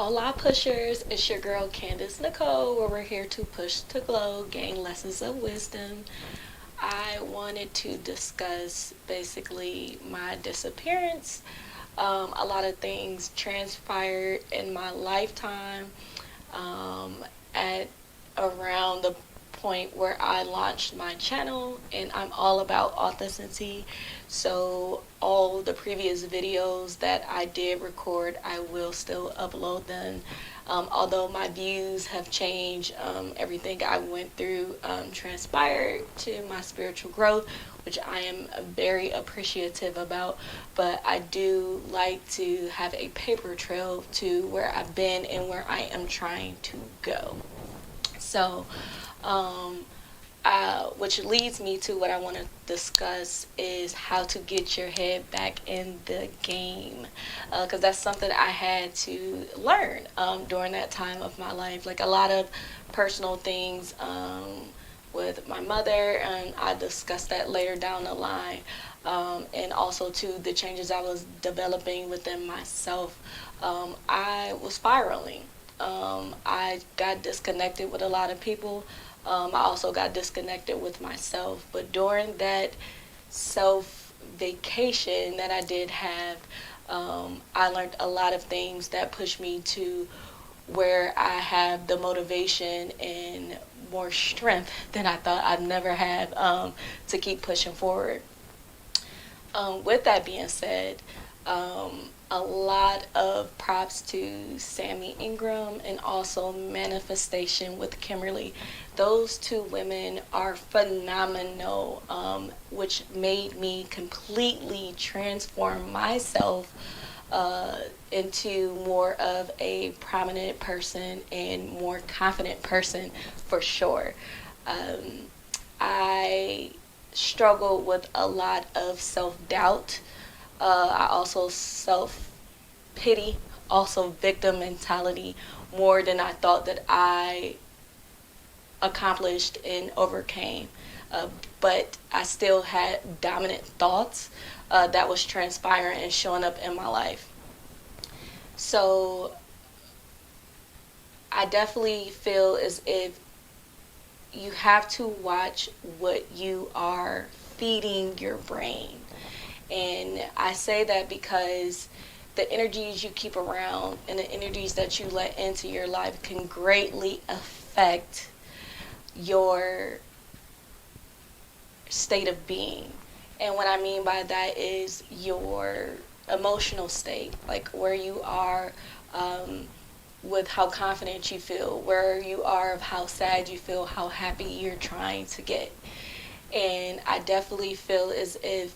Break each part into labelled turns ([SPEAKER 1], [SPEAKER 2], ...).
[SPEAKER 1] Hola Pushers, it's your girl Candace Nicole, where we're here to push to glow, gain lessons of wisdom. I wanted to discuss basically my disappearance. A lot of things transpired in my lifetime at around the point where I launched my channel, and I'm all about authenticity. So all the previous videos that I did record, I will still upload them. Although my views have changed, everything I went through transpired to my spiritual growth, which I am very appreciative about. But I do like to have a paper trail to where I've been and where I am trying to go. So, um, which leads me to what I want to discuss is how to get your head back in the game, because that's something I had to learn during that time of my life. Like a lot of personal things with my mother, and I discussed that later down the line, and also to the changes I was developing within myself. I was spiraling. I got disconnected with a lot of people. I also got disconnected with myself. But during that self vacation that I did have, I learned a lot of things that pushed me to where I have the motivation and more strength than I thought I'd never have to keep pushing forward. With that being said, a lot of props to Sammy Ingram and also Manifestation with Kimberly. Those two women are phenomenal, which made me completely transform myself into more of a prominent person and more confident person for sure. I struggled with a lot of self-doubt. I also self-pity, also victim mentality, more than I thought that I accomplished and overcame. But I still had dominant thoughts that was transpiring and showing up in my life. So I definitely feel as if you have to watch what you are feeding your brain. And I say that because the energies you keep around and the energies that you let into your life can greatly affect your state of being. And what I mean by that is your emotional state, like where you are with how confident you feel, where you are of how sad you feel, how happy you're trying to get. And I definitely feel as if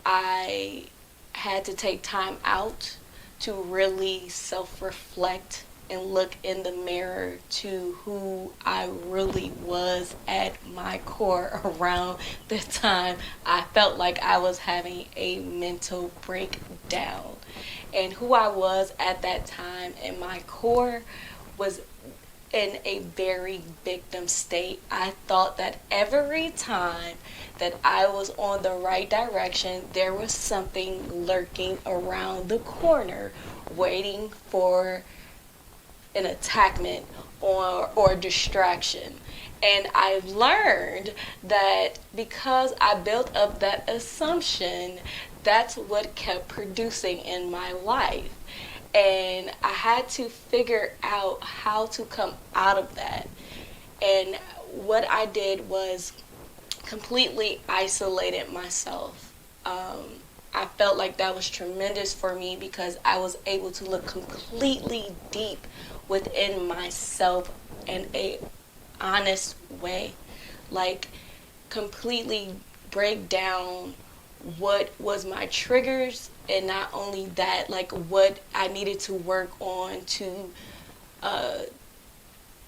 [SPEAKER 1] I had to take time out to really self-reflect and look in the mirror to who I really was at my core around the time I felt like I was having a mental breakdown. And who I was at that time in my core was in a very victim state. I thought that every time that I was on the right direction, there was something lurking around the corner waiting for an attackment or distraction. And I've learned that because I built up that assumption, that's what kept producing in my life. And I had to figure out how to come out of that. And what I did was completely isolated myself. I felt like that was tremendous for me because I was able to look completely deep within myself in a honest way. Like completely break down what was my triggers, and not only that, like what I needed to work on to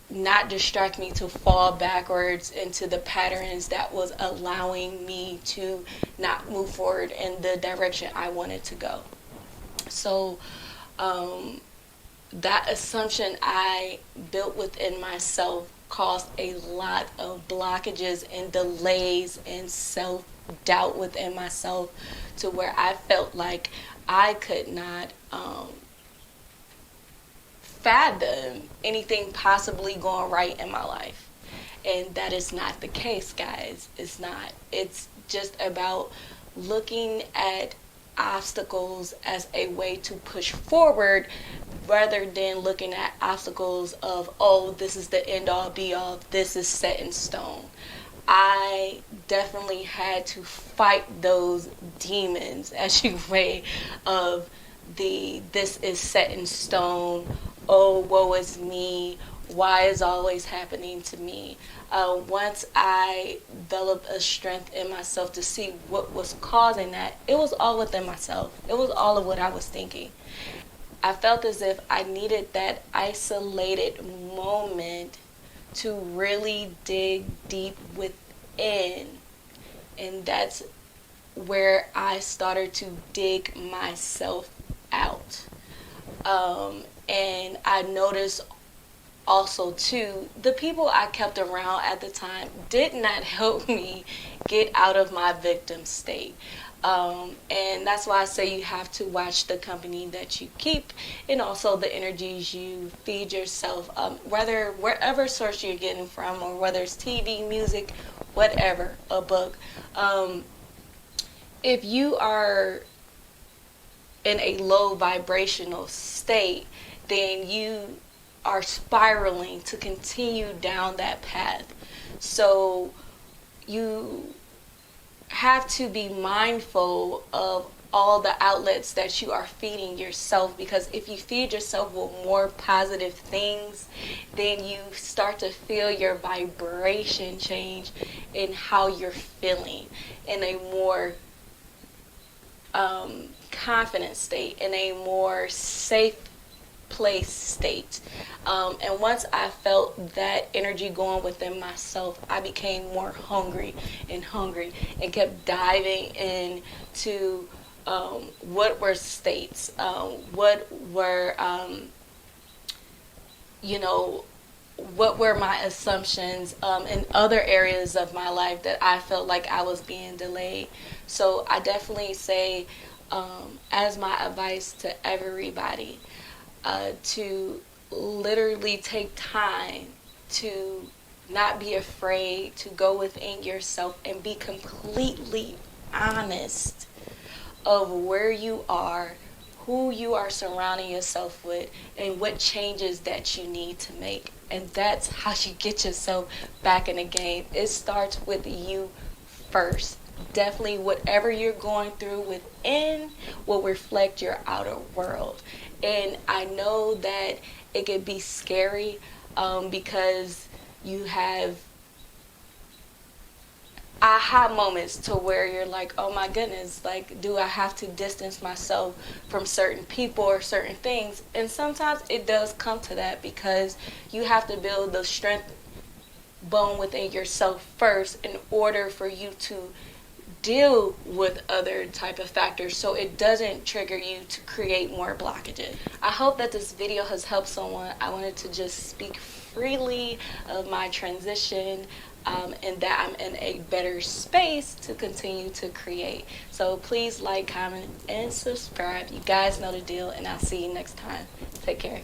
[SPEAKER 1] not distract me to fall backwards into the patterns that was allowing me to not move forward in the direction I wanted to go. So that assumption I built within myself caused a lot of blockages and delays and self-doubt within myself to where I felt like I could not fathom anything possibly going right in my life. And that is not the case, guys. It's not. It's just about looking at obstacles as a way to push forward rather than looking at obstacles of, oh, this is the end all be all, this is set in stone. I definitely had to fight those demons, as you may, of the this is set in stone, oh, woe is me, why is always happening to me. Once I developed a strength in myself to see what was causing that, it was all within myself. It was all of what I was thinking. I felt as if I needed that isolated moment to really dig deep within. And that's where I started to dig myself out. And I noticed also too, the people I kept around at the time did not help me get out of my victim state. And that's why I say you have to watch the company that you keep, and also the energies you feed yourself, whether wherever source you're getting from, or whether it's TV, music, whatever, a book. If you are in a low vibrational state, then you are spiraling to continue down that path. So you have to be mindful of all the outlets that you are feeding yourself, because if you feed yourself with more positive things, then you start to feel your vibration change in how you're feeling, in a more confident state, in a more safe place state. And once I felt that energy going within myself, I became more hungry and kept diving into what were states, what were what were my assumptions in other areas of my life that I felt like I was being delayed. So I definitely say, as my advice to everybody, to literally take time to not be afraid to go within yourself and be completely honest of where you are, who you are surrounding yourself with, and what changes that you need to make. And that's how you get yourself back in the game. It starts with you first. Definitely whatever you're going through within will reflect your outer world. And I know that it could be scary because you have aha moments to where you're like, oh my goodness, like, do I have to distance myself from certain people or certain things? And sometimes it does come to that, because you have to build the strength bone within yourself first in order for you to deal with other type of factors, so it doesn't trigger you to create more blockages. I hope that this video has helped someone. I wanted to just speak freely of my transition, and that I'm in a better space to continue to create. So please like, comment, and subscribe. You guys know the deal, and I'll see you next time. Take care.